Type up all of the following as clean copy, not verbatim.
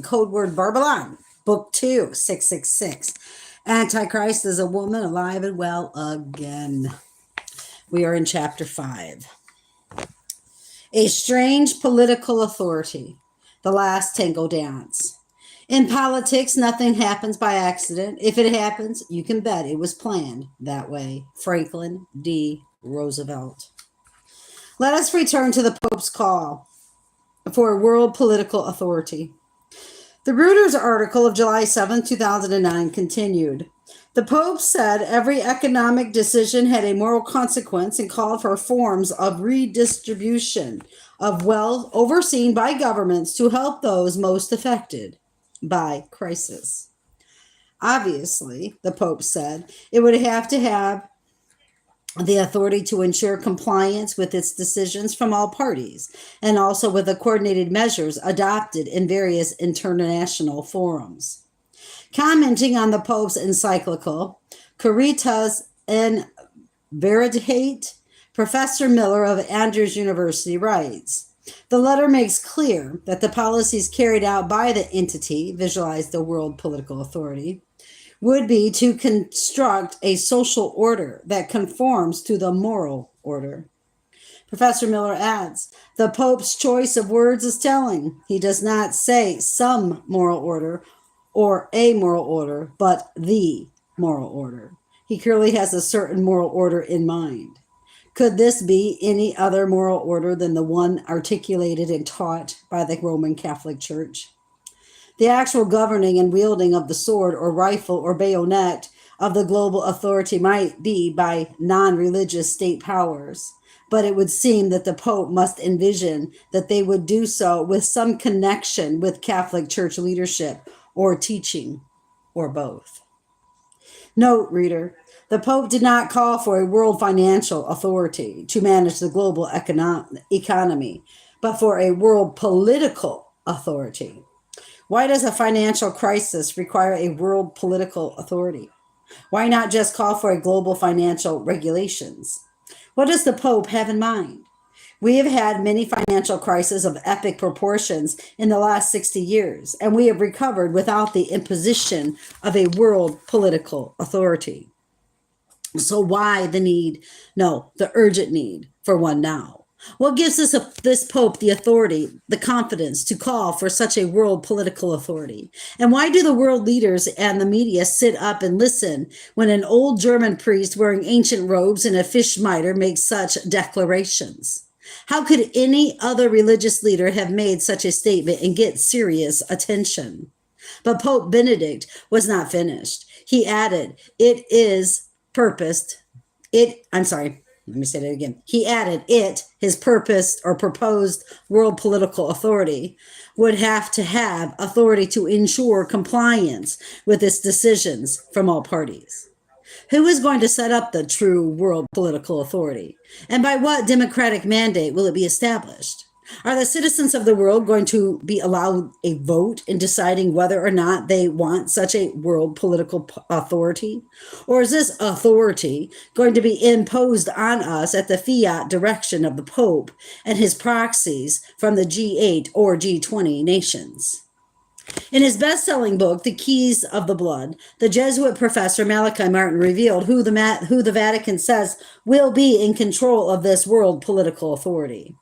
Codeword Barbelon, Book 2, 666. Antichrist is a woman alive and well again. We are in Chapter 5. A strange political authority, the last tango dance. In politics, nothing happens by accident. If it happens, you can bet it was planned that way. Franklin D. Roosevelt. Let us return to the Pope's call for world political authority. The Reuters article of July 7, 2009 continued. The Pope said every economic decision had a moral consequence and called for forms of redistribution of wealth overseen by governments to help those most affected by crisis. Obviously, the Pope said, it would have to have the authority to ensure compliance with its decisions from all parties, and also with the coordinated measures adopted in various international forums. Commenting on the Pope's encyclical, Caritas in Veritate, Professor Miller of Andrews University writes, the letter makes clear that the policies carried out by the entity, visualize the world political authority, would be to construct a social order that conforms to the moral order. Professor Miller adds, the Pope's choice of words is telling. He does not say some moral order or a moral order, but the moral order. He clearly has a certain moral order in mind. Could this be any other moral order than the one articulated and taught by the Roman Catholic Church? The actual governing and wielding of the sword or rifle or bayonet of the global authority might be by non-religious state powers, but it would seem that the Pope must envision that they would do so with some connection with Catholic Church leadership or teaching, or both. Note, reader, the Pope did not call for a world financial authority to manage the global economy, but for a world political authority. Why does a financial crisis require a world political authority? Why not just call for a global financial regulations? What does the Pope have in mind? We have had many financial crises of epic proportions in the last 60 years, and we have recovered without the imposition of a world political authority. So why the urgent need for one now? What gives this Pope the authority, the confidence to call for such a world political authority? And why do the world leaders and the media sit up and listen when an old German priest wearing ancient robes and a fish mitre makes such declarations? How could any other religious leader have made such a statement and get serious attention? But Pope Benedict was not finished. He added, He added his purposed or proposed world political authority would have to have authority to ensure compliance with its decisions from all parties. Who is going to set up the true world political authority? And by what democratic mandate will it be established? Are the citizens of the world going to be allowed a vote in deciding whether or not they want such a world political authority? Or is this authority going to be imposed on us at the fiat direction of the Pope and his proxies from the G8 or G20 nations? In his best-selling book, The Keys of the Blood, the Jesuit professor Malachi Martin revealed who the Vatican says will be in control of this world political authority.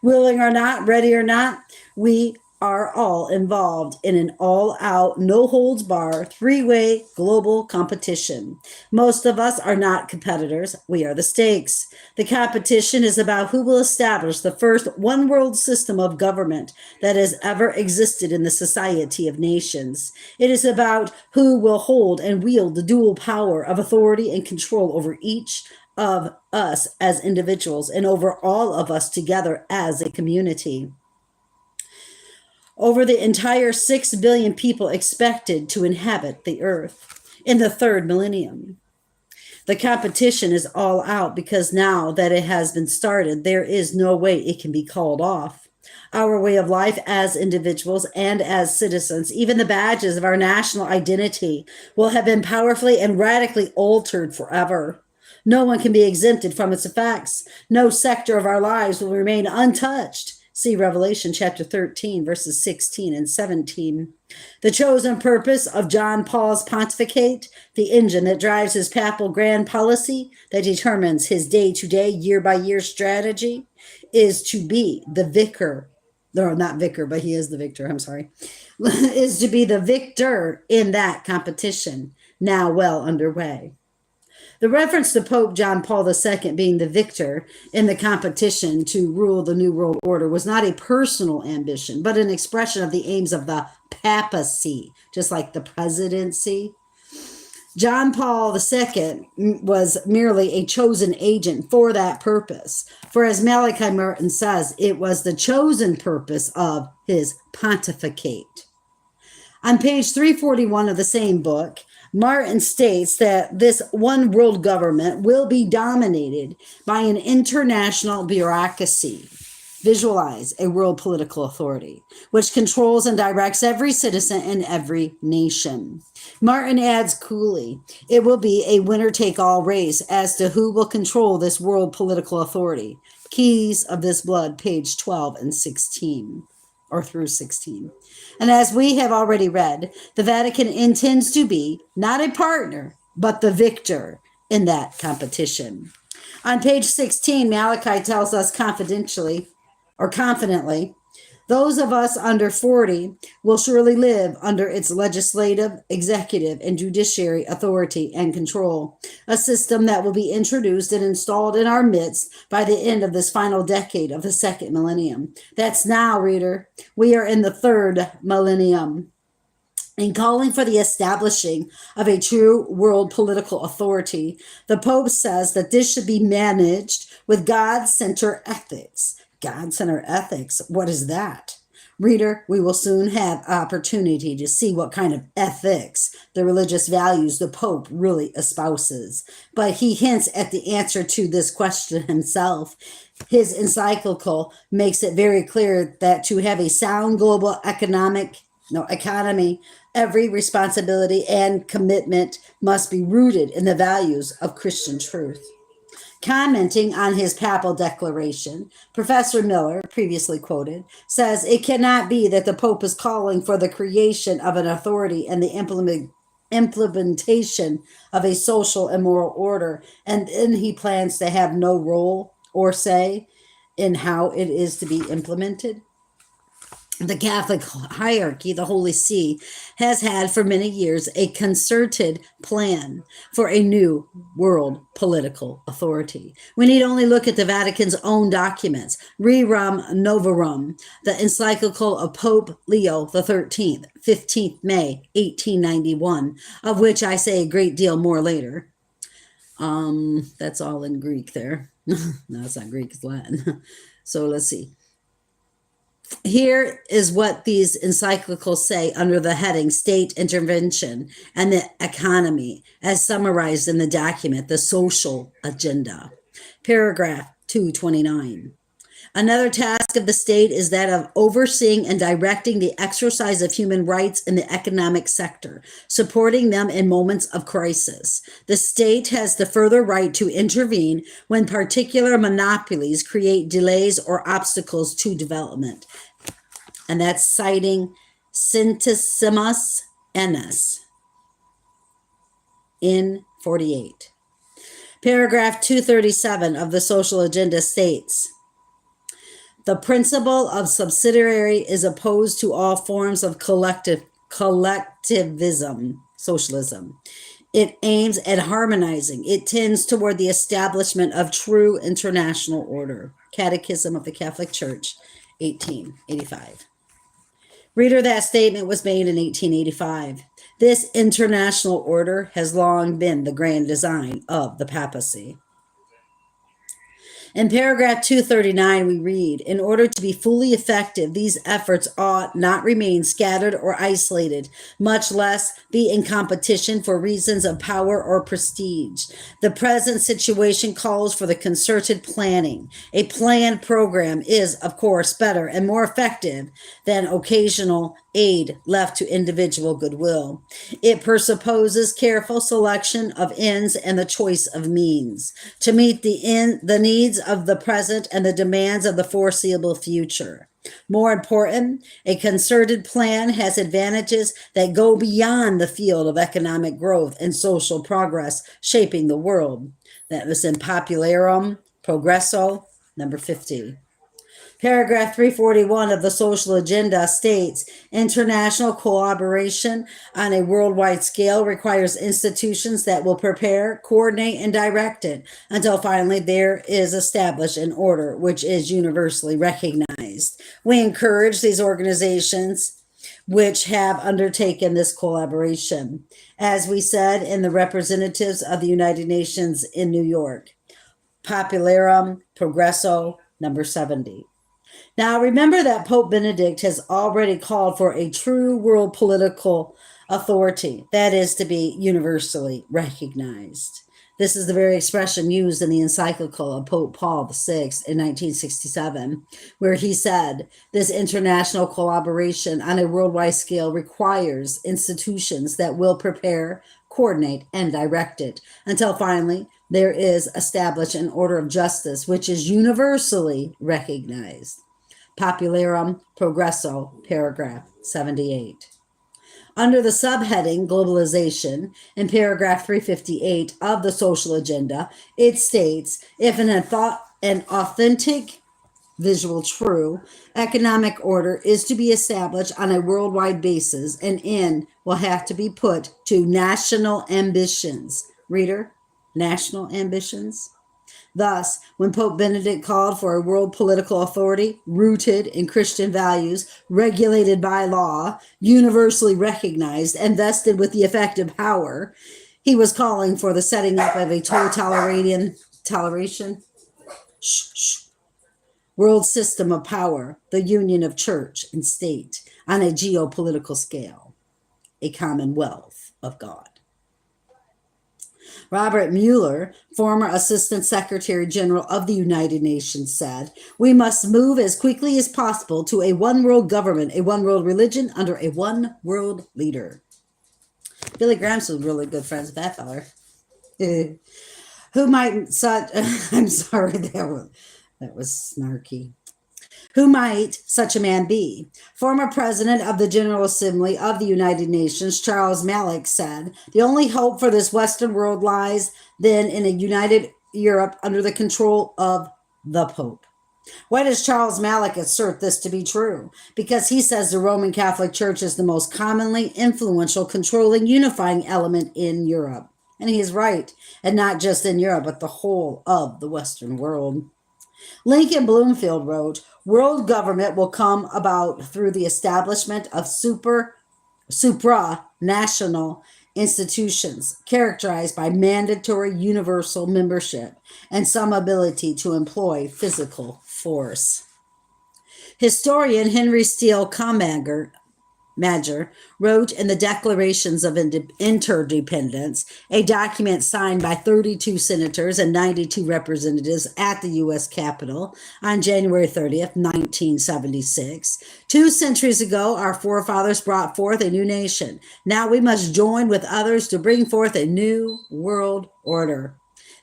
Willing or not, ready or not, we are all involved in an all-out, no-holds-bar, three-way global competition. Most of us are not competitors. We are the stakes. The competition is about who will establish the first one-world system of government that has ever existed in the society of nations. It is about who will hold and wield the dual power of authority and control over each of us as individuals and over all of us together as a community. Over the entire 6 billion people expected to inhabit the earth in the third millennium. The competition is all out because now that it has been started, there is no way it can be called off. Our way of life as individuals and as citizens, even the badges of our national identity, will have been powerfully and radically altered forever. No one can be exempted from its effects. No sector of our lives will remain untouched. See Revelation chapter 13, verses 16 and 17. The chosen purpose of John Paul's pontificate, the engine that drives his papal grand policy, that determines his day-to-day, year-by-year strategy, is to be the vicar. No, not vicar, but he is the victor, I'm sorry. Is to be the victor in that competition, now well underway. The reference to Pope John Paul II being the victor in the competition to rule the New World Order was not a personal ambition, but an expression of the aims of the papacy, just like the presidency. John Paul II was merely a chosen agent for that purpose. For as Malachi Martin says, it was the chosen purpose of his pontificate. On page 341 of the same book, Martin states that this one world government will be dominated by an international bureaucracy. Visualize a world political authority, which controls and directs every citizen in every nation. Martin adds coolly, it will be a winner-take-all race as to who will control this world political authority. Keys of This Blood, page 12 and 16, or through 16. And as we have already read, the Vatican intends to be not a partner, but the victor in that competition. On page 16, Malachi tells us confidently, those of us under 40 will surely live under its legislative, executive, and judiciary authority and control, a system that will be introduced and installed in our midst by the end of this final decade of the second millennium. That's now, reader. We are in the third millennium. In calling for the establishing of a true world political authority, the Pope says that this should be managed with God-centered ethics. God-centered ethics, what is that? Reader, we will soon have opportunity to see what kind of ethics, the religious values the Pope really espouses. But he hints at the answer to this question himself. His encyclical makes it very clear that to have a sound global economy, every responsibility and commitment must be rooted in the values of Christian truth. Commenting on his papal declaration, Professor Miller, previously quoted, says it cannot be that the Pope is calling for the creation of an authority and the implementation of a social and moral order, and then he plans to have no role or say in how it is to be implemented. The Catholic hierarchy, the Holy See, has had for many years a concerted plan for a new world political authority. We need only look at the Vatican's own documents, Rerum Novarum, the encyclical of Pope Leo XIII, 15th May, 1891, of which I say a great deal more later. That's all in Greek there. No, it's not Greek, it's Latin. So let's see. Here is what these encyclicals say under the heading State Intervention and the Economy, as summarized in the document, The Social Agenda. Paragraph 229. Another task of the state is that of overseeing and directing the exercise of human rights in the economic sector, supporting them in moments of crisis. The state has the further right to intervene when particular monopolies create delays or obstacles to development. And that's citing Centesimus Ennis in 48. Paragraph 237 of the Social Agenda states, the principle of subsidiarity is opposed to all forms of collectivism, socialism. It aims at harmonizing. It tends toward the establishment of true international order. Catechism of the Catholic Church, 1885. Reader, that statement was made in 1885. This international order has long been the grand design of the papacy. In paragraph 239, we read, in order to be fully effective, these efforts ought not remain scattered or isolated, much less be in competition for reasons of power or prestige. The present situation calls for the concerted planning. A planned program is, of course, better and more effective than occasional aid left to individual goodwill. It presupposes careful selection of ends and the choice of means. To meet the needs needs of the present and the demands of the foreseeable future. More important, a concerted plan has advantages that go beyond the field of economic growth and social progress shaping the world. That was in Popularum Progresso, number 50. Paragraph 341 of the Social Agenda states international cooperation on a worldwide scale requires institutions that will prepare, coordinate, and direct it until finally there is established an order which is universally recognized. We encourage these organizations which have undertaken this collaboration. As we said in the representatives of the United Nations in New York, Popularum Progresso, number 70. Now, remember that Pope Benedict has already called for a true world political authority, that is to be universally recognized. This is the very expression used in the encyclical of Pope Paul VI in 1967, where he said, this international collaboration on a worldwide scale requires institutions that will prepare, coordinate, and direct it until finally there is established an order of justice which is universally recognized. Popularum Progresso, paragraph 78. Under the subheading Globalization, in paragraph 358 of the Social Agenda, it states, if an authentic, visual, true economic order is to be established on a worldwide basis, an end will have to be put to national ambitions. Reader, national ambitions? Thus, when Pope Benedict called for a world political authority rooted in Christian values, regulated by law, universally recognized, and vested with the effective power, he was calling for the setting up of a toleration world system of power, the union of church and state on a geopolitical scale, a commonwealth of God. Robert Mueller, former Assistant Secretary General of the United Nations, said, we must move as quickly as possible to a one world government, a one world religion under a one world leader. Billy Graham's was really good friends with that feller. Who might such, I'm sorry, that was snarky. Who might such a man be? Former President of the General Assembly of the United Nations, Charles Malik, said, the only hope for this Western world lies then in a united Europe under the control of the Pope. Why does Charles Malik assert this to be true? Because he says the Roman Catholic Church is the most commonly influential, controlling, unifying element in Europe. And he is right, and not just in Europe, but the whole of the Western world. Lincoln Bloomfield wrote, world government will come about through the establishment of supranational institutions characterized by mandatory universal membership and some ability to employ physical force. Historian Henry Steele Commager wrote in the Declarations of Interdependence, a document signed by 32 senators and 92 representatives at the U.S. Capitol on January 30th, 1976. 2 centuries ago, our forefathers brought forth a new nation. Now we must join with others to bring forth a new world order.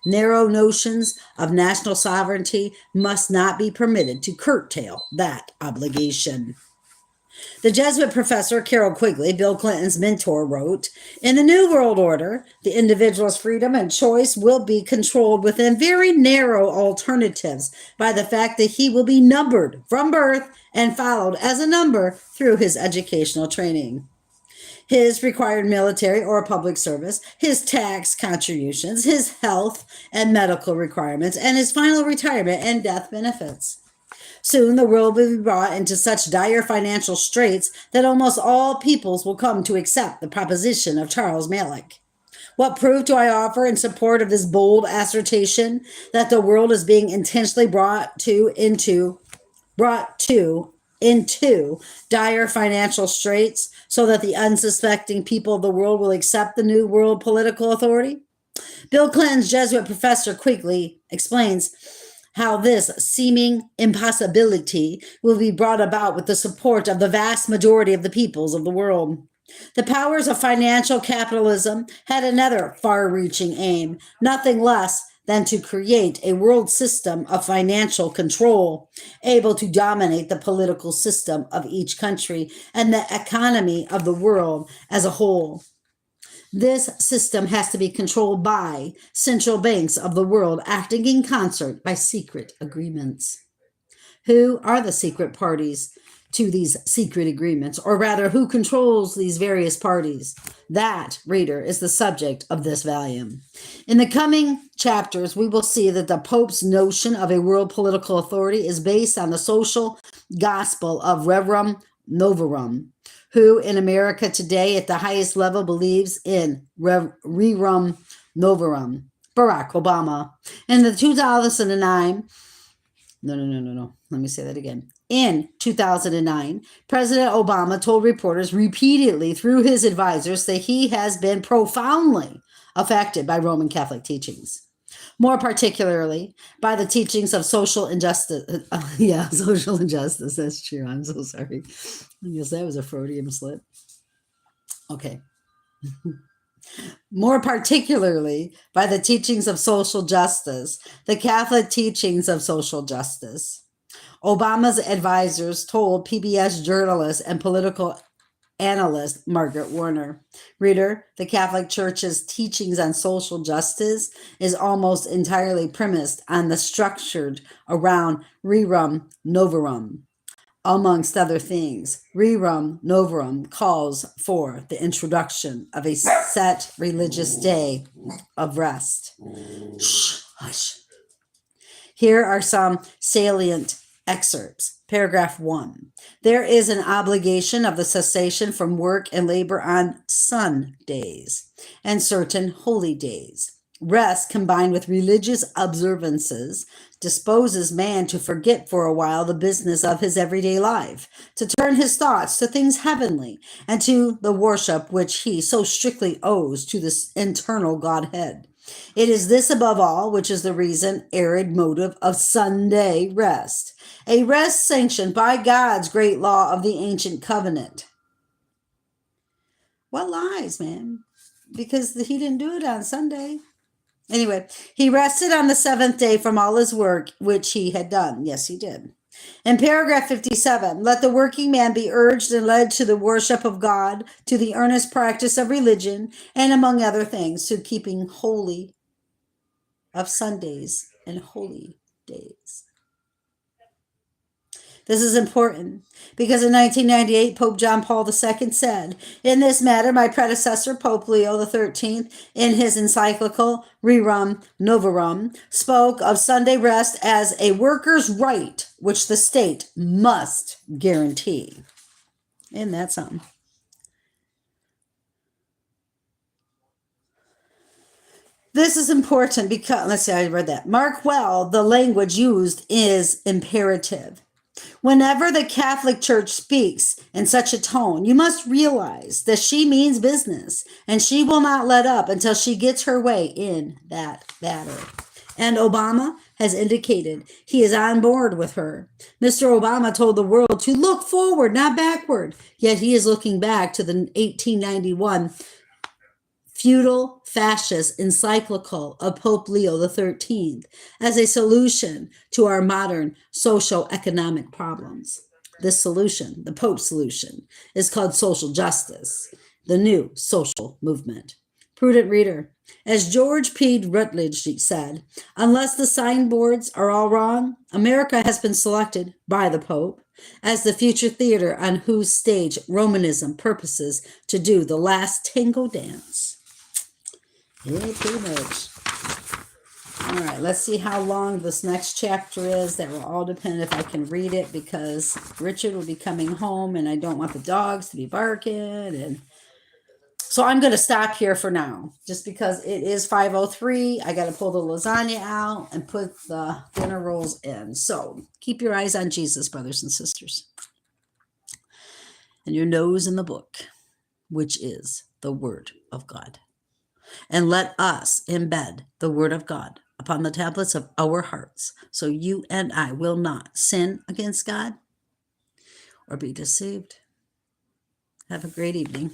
Narrow notions of national sovereignty must not be permitted to curtail that obligation. The Jesuit professor Carol Quigley, Bill Clinton's mentor, wrote, in the New World Order, the individual's freedom and choice will be controlled within very narrow alternatives by the fact that he will be numbered from birth and followed as a number through his educational training. His required military or public service, his tax contributions, his health and medical requirements, and his final retirement and death benefits. Soon the world will be brought into such dire financial straits that almost all peoples will come to accept the proposition of Charles Malik. What proof do I offer in support of this bold assertion that the world is being intentionally brought into dire financial straits so that the unsuspecting people of the world will accept the new world political authority? Bill Clinton's Jesuit professor Quigley explains how this seeming impossibility will be brought about with the support of the vast majority of the peoples of the world. The powers of financial capitalism had another far-reaching aim, nothing less than to create a world system of financial control, able to dominate the political system of each country and the economy of the world as a whole. This system has to be controlled by central banks of the world acting in concert by secret agreements. Who are the secret parties to these secret agreements? Or rather, who controls these various parties? That, reader, is the subject of this volume. In the coming chapters, we will see that the Pope's notion of a world political authority is based on the social gospel of Rerum Novarum, who in America today at the highest level believes in Rerum Novarum, Barack Obama. In the 2009, no. Let me say that again. In 2009, President Obama told reporters repeatedly through his advisors that he has been profoundly affected by Roman Catholic teachings. More particularly by the teachings of social injustice. Social injustice. That's true. I'm so sorry. I guess that was a Freudian slip. Okay. More particularly by the teachings of social justice, the Catholic teachings of social justice. Obama's advisors told PBS journalist and political analyst Margaret Warner, reader, the Catholic Church's teachings on social justice is almost entirely premised on the structured around Rerum Novarum. Amongst other things, Rerum Novarum calls for the introduction of a set religious day of rest. Shh, hush. Here are some salient excerpts. Paragraph 1. There is an obligation of the cessation from work and labor on Sundays and certain holy days. Rest combined with religious observances disposes man to forget for a while the business of his everyday life, to turn his thoughts to things heavenly and to the worship which he so strictly owes to the internal Godhead. It is this above all which is the reason, arid motive of Sunday rest, a rest sanctioned by God's great law of the ancient covenant. What lies, man? Because he didn't do it on Sunday. Anyway, he rested on the seventh day from all his work which he had done. Yes, he did. In paragraph 57, let the working man be urged and led to the worship of God, to the earnest practice of religion, and among other things, to keeping holy of Sundays and holy days. This is important because in 1998, Pope John Paul II said, in this matter, my predecessor, Pope Leo XIII, in his encyclical Rerum Novarum, spoke of Sunday rest as a worker's right, which the state must guarantee. Isn't that something? This is important because, let's see, I read that. Mark well, the language used is imperative. Whenever the Catholic Church speaks in such a tone, you must realize that she means business, and she will not let up until she gets her way in that matter. And Obama has indicated he is on board with her. Mr. Obama told the world to look forward, not backward, yet he is looking back to the 1891 feudal fascist encyclical of Pope Leo XIII as a solution to our modern socio-economic problems. This solution, the Pope's solution, is called social justice, the new social movement. Prudent reader, as George P. Rutledge said, unless the signboards are all wrong, America has been selected by the Pope as the future theater on whose stage Romanism purposes to do the last tango dance. Yeah, pretty much. All right, let's see how long this next chapter is. That will all depend if I can read it because Richard will be coming home and I don't want the dogs to be barking. And so I'm going to stop here for now just because it is 5:03. I got to pull the lasagna out and put the dinner rolls in. So keep your eyes on Jesus, brothers and sisters, and your nose in the book, which is the Word of God. And let us embed the Word of God upon the tablets of our hearts, so you and I will not sin against God or be deceived. Have a great evening.